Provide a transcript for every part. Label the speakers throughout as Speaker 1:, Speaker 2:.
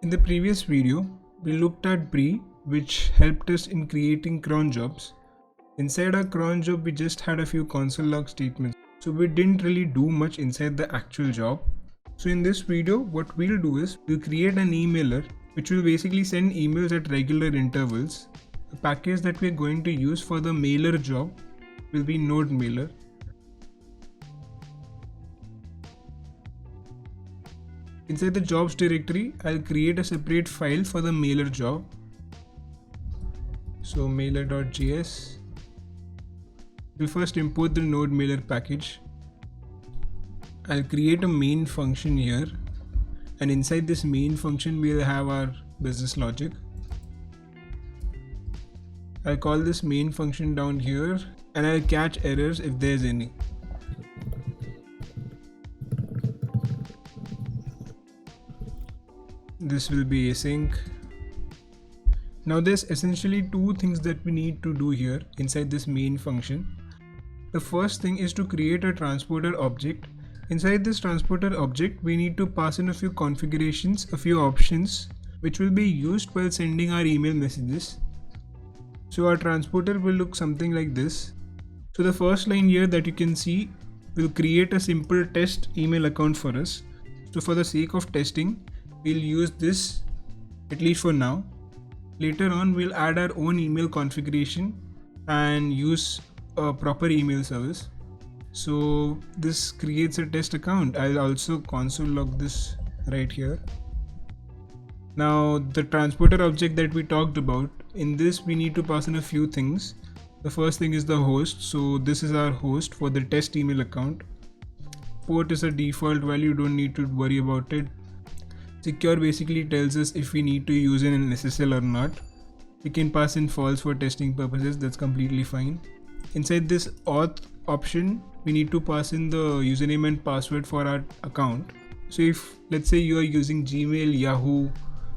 Speaker 1: In the previous video, we looked at Bree, which helped us in creating cron jobs. Inside our cron job, we just had a few console log statements, so we didn't really do much inside the actual job. So in this video, what we'll do is we'll create an emailer which will basically send emails at regular intervals. The package that we're going to use for the mailer job will be Node Mailer. Inside the jobs directory, I'll create a separate file for the mailer job. So mailer.js. We'll first import the Node Mailer package. I'll create a main function here, and inside this main function we'll have our business logic. I'll call this main function down here, and I'll catch errors if there's any. This will be async. Now there's essentially two things that we need to do here inside this main function. The first thing is to create a transporter object. Inside this transporter object, we need to pass in a few configurations, a few options, which will be used while sending our email messages. So our transporter will look something like this. So the first line here that you can see will create a simple test email account for us. So for the sake of testing, we'll use this, at least for now. Later on, we'll add our own email configuration and use a proper email service. So this creates a test account. I'll also console log this right here. Now the transporter object that we talked about, in this we need to pass in a few things. The first thing is the host. So this is our host for the test email account. Port is a default value, don't need to worry about it. Secure basically tells us if we need to use an SSL or not. We can pass in false for testing purposes, that's completely fine. Inside this auth option, we need to pass in the username and password for our account. So if let's say you are using Gmail, Yahoo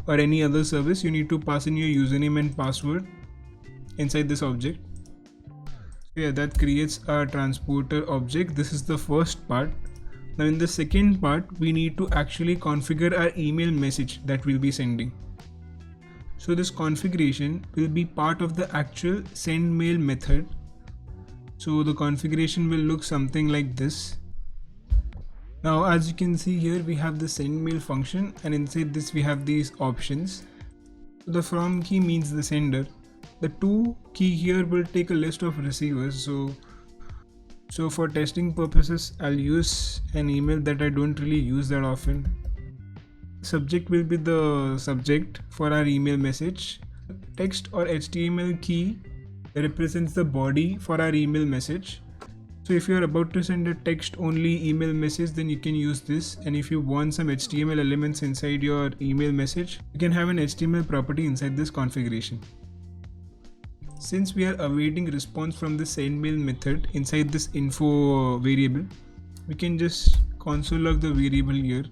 Speaker 1: or any other service, you need to pass in your username and password inside this object. So yeah, that creates our transporter object. This is the first part. Now in the second part, we need to actually configure our email message that we'll be sending. So this configuration will be part of the actual send mail method. So the configuration will look something like this. Now as you can see here, we have the send mail function, and inside this we have these options. So the from key means the sender. The to key here will take a list of receivers. So for testing purposes, I'll use an email that I don't really use that often. Subject will be the subject for our email message. Text or HTML key represents the body for our email message. So if you're about to send a text only email message, then you can use this. And if you want some HTML elements inside your email message, you can have an HTML property inside this configuration. Since we are awaiting response from the send mail method inside this info variable, we can just console log the variable here.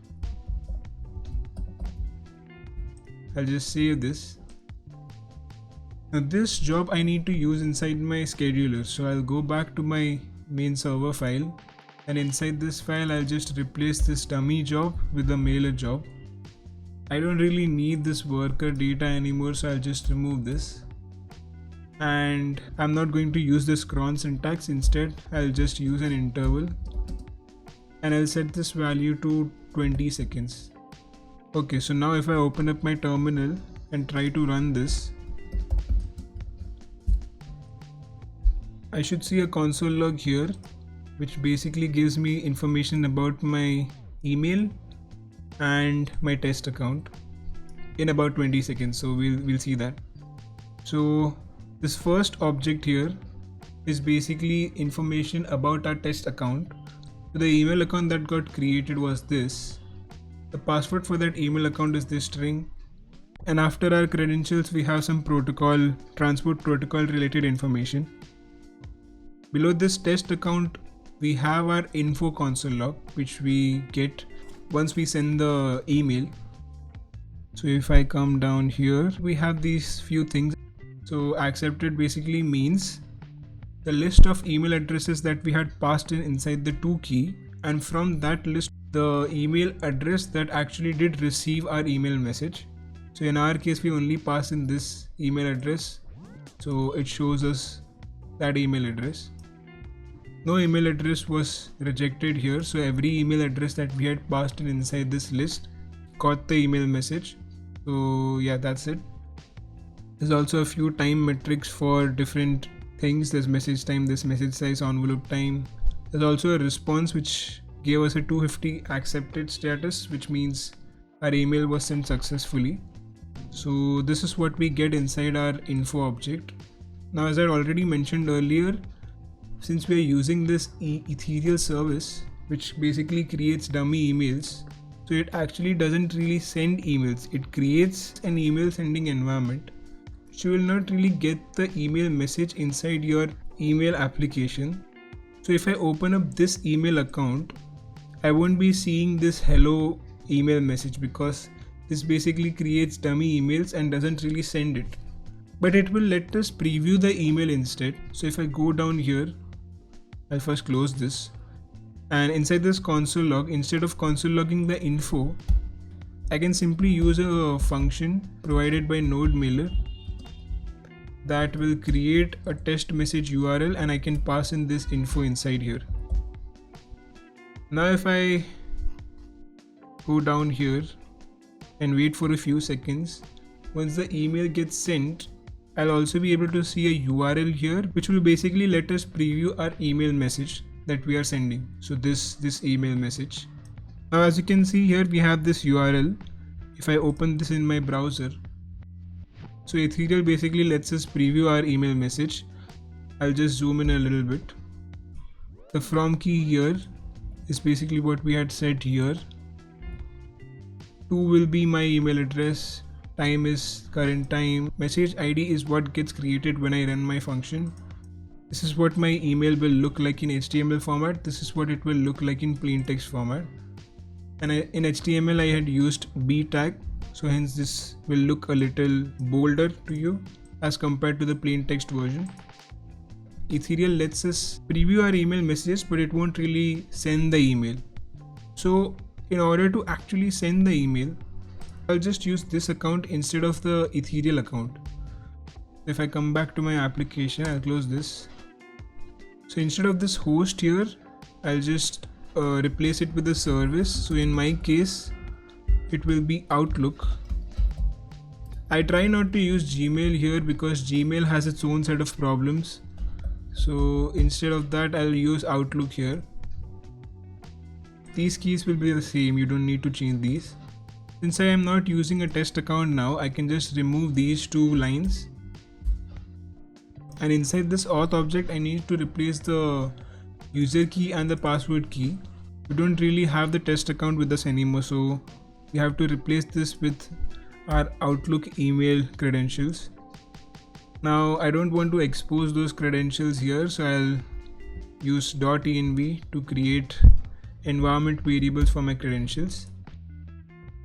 Speaker 1: I'll just save this. Now this job I need to use inside my scheduler. So I'll go back to my main server file, and inside this file I'll just replace this dummy job with the mailer job. I don't really need this worker data anymore, so I'll just remove this. And I'm not going to use this cron syntax. Instead, I'll just use an interval, and I'll set this value to 20 seconds. Okay, so now if I open up my terminal and try to run this, I should see a console log here, which basically gives me information about my email and my test account in about 20 seconds. So we'll see that. So this first object here is basically information about our test account. So the email account that got created was this. The password for that email account is this string. And after our credentials, we have some protocol, transport protocol related information. Below this test account, we have our info console log, which we get once we send the email. So if I come down here, we have these few things. So accepted basically means the list of email addresses that we had passed in inside the to key, and from that list the email address that actually did receive our email message. So in our case, we only pass in this email address, so it shows us that email address. No email address was rejected here, so every email address that we had passed in inside this list got the email message. So yeah, that's it. There's also a few time metrics for different things. There's message time, there's message size, envelope time. There's also a response which gave us a 250 accepted status, which means our email was sent successfully. So this is what we get inside our info object. Now, as I already mentioned earlier, since we are using this ethereal service, which basically creates dummy emails, so it actually doesn't really send emails. It creates an email sending environment. So you will not really get the email message inside your email application. So if I open up this email account, I won't be seeing this hello email message because this basically creates dummy emails and doesn't really send it. But it will let us preview the email instead. So if I go down here, I'll first close this. And inside this console log, instead of console logging the info, I can simply use a function provided by NodeMailer that will create a test message URL, and I can pass in this info inside here. Now if I go down here and wait for a few seconds, once the email gets sent, I'll also be able to see a URL here which will basically let us preview our email message that we are sending. So this email message. Now as you can see here, we have this URL. If I open this in my browser, so Ethereal basically lets us preview our email message. I'll just zoom in a little bit. The from key here is basically what we had said here. 2 will be my email address, time is current time, message ID is what gets created when I run my function. This is what my email will look like in HTML format, this is what it will look like in plain text format. And in HTML I had used B tag, so hence this will look a little bolder to you as compared to the plain text version. Ethereal lets us preview our email messages, but it won't really send the email. So in order to actually send the email, I'll just use this account instead of the Ethereal account. If I come back to my application, I'll close this. So instead of this host here, I'll just replace it with a service. So in my case, it will be Outlook. I try not to use Gmail here because Gmail has its own set of problems. So instead of that, I'll use Outlook here. These keys will be the same, you don't need to change these. Since I am not using a test account now, I can just remove these 2 lines. And inside this auth object, I need to replace the user key and the password key. We don't really have the test account with us anymore, so we have to replace this with our Outlook email credentials. Now I don't want to expose those credentials here, so I'll use .env to create environment variables for my credentials.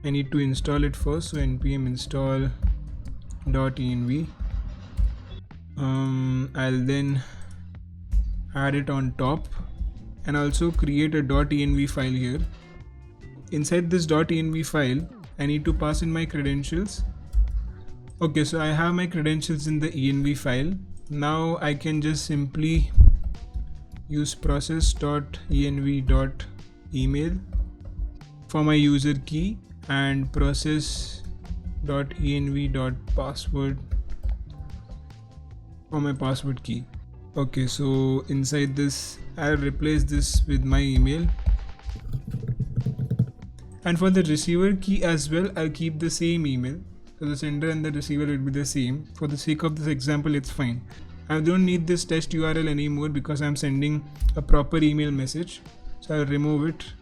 Speaker 1: I need to install it first, so npm install .env. I'll then add it on top and also create a .env file here. Inside this .env file, I need to pass in my credentials. Okay, so I have my credentials in the env file. Now I can just simply use process.env.email for my user key and process.env.password for my password key. Okay, so inside this, I'll replace this with my email. And for the receiver key as well, I'll keep the same email. So the sender and the receiver will be the same. For the sake of this example, it's fine. I don't need this test URL anymore because I'm sending a proper email message. So I'll remove it.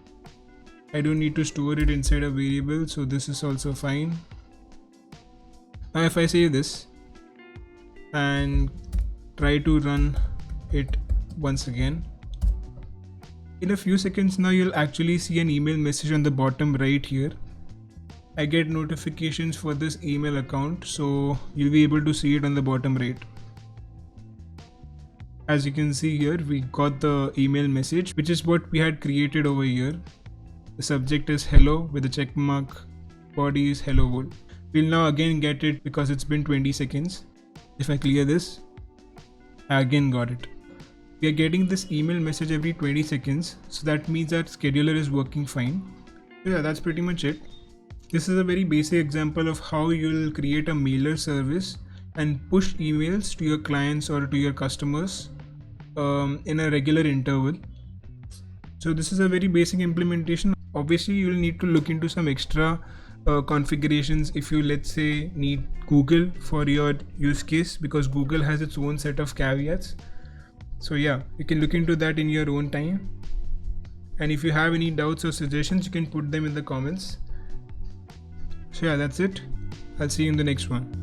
Speaker 1: I don't need to store it inside a variable, so this is also fine. Now if I save this and try to run it once again, in a few seconds now you'll actually see an email message on the bottom right here. I get notifications for this email account, so you'll be able to see it on the bottom right. As you can see here, we got the email message, which is what we had created over here. The subject is hello with a check mark, body is hello world. We'll now again get it because it's been 20 seconds. If I clear this, I again got it. We are getting this email message every 20 seconds, so that means that scheduler is working fine. So yeah, that's pretty much it. This is a very basic example of how you'll create a mailer service and push emails to your clients or to your customers in a regular interval. So this is a very basic implementation. Obviously, you'll need to look into some extra configurations if you, let's say, need Google for your use case, because Google has its own set of caveats. So yeah, you can look into that in your own time. And if you have any doubts or suggestions, you can put them in the comments. So yeah, that's it. I'll see you in the next one.